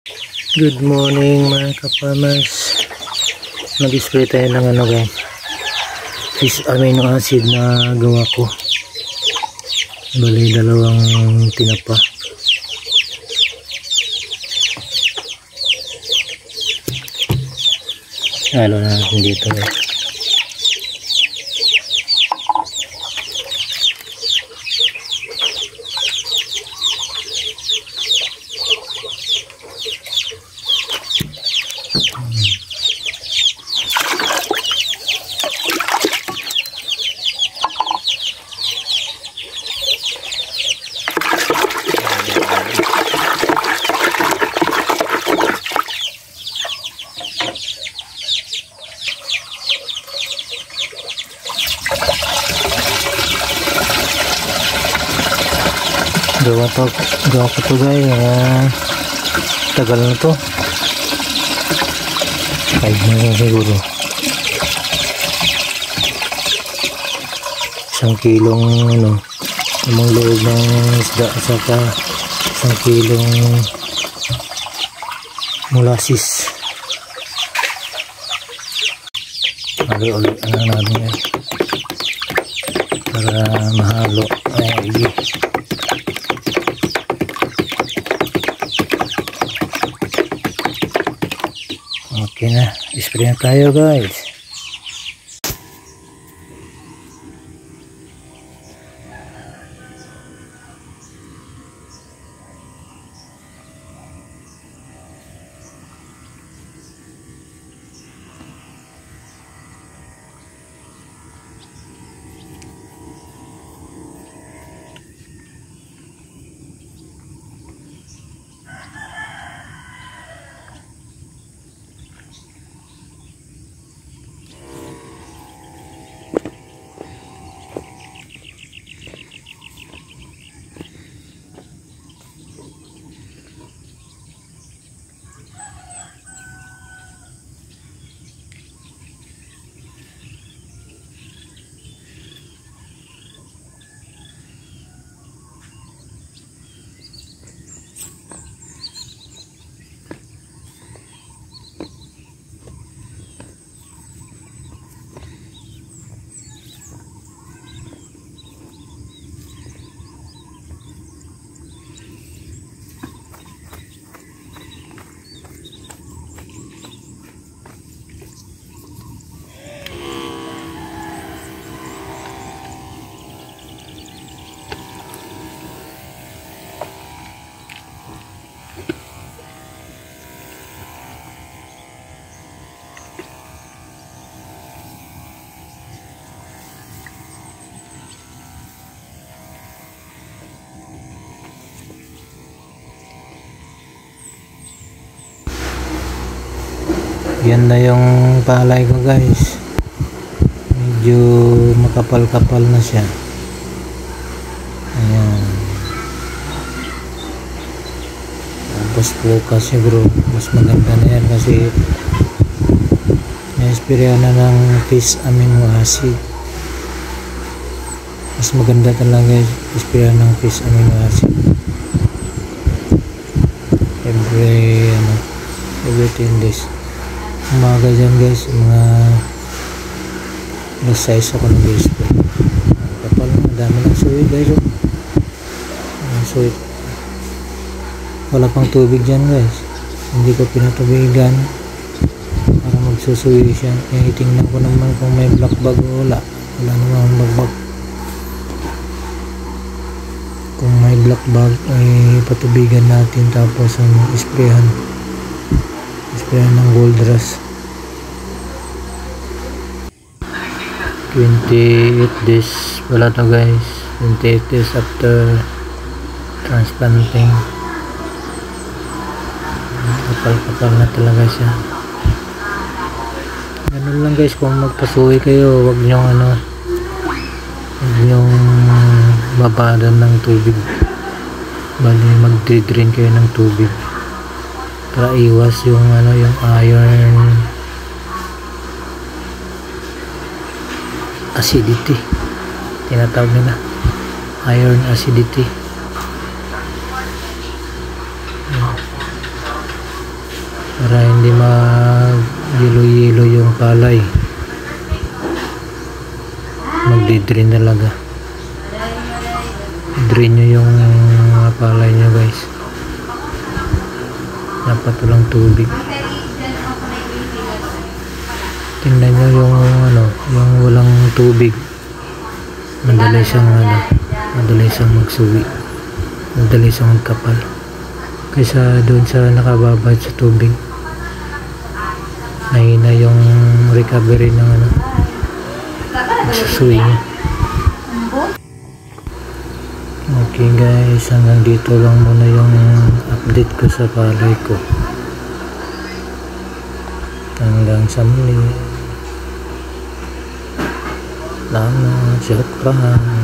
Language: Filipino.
Good morning mga ka-farmers. Nag-spray tayo ng guys, fish amino acid na gawa ko. Bali dalawang tinapa. Halo na natin dito guys. Gawa ko to guys, tagal na to, 5 na siguro. 1 kilong namang loob ng isda at saka 1 kilong molasses. Ulit natin yan para mahalo. Okay na, spray na tayo guys. Yan na yung palay ko guys, medyo makapal-kapal na siya. Ayan, tapos bukas siguro mas maganda na yan kasi na-sprayan na ng fish amino acid. Mas maganda talaga sprayan ng fish amino acid every 10 days. Umaga dyan guys, mga size ako ng base ko. Kapal, madami ng suwi guys. Suwi. Wala pang tubig dyan guys, hindi ko pinatubigan para magsusuwi siya. Kaya itingnan ko naman kung may black bag o wala. Wala naman magbag. Kung may black bag ay patubigan natin, tapos ang sprayan ng gold rush. 28 days wala to guys, 28 days after transplanting. Kapal-kapal na talaga siya. Ganun lang guys, kung magpasuwi kayo, wag nyong babadan ng tubig. Bali mag-drain kayo ng tubig para iwas yung yung iron acidity, tinatawag nila iron acidity. para hindi mag-yelo-yelo yung palay. Magdi-drain talaga. Drain nyo yung mga palay nyo guys. Dapat walang tubig. Tingnan nyo yung yung walang tubig. Madali siyang magsuwi. Madali siyang magkapal. Kaysa doon sa nakababad sa tubig. Mahina yung recovery ng masusuwi niya. Okay guys, hanggang dito lang muna yung update ko sa palay ko. Hanggang sa muli. Salamat, syukran.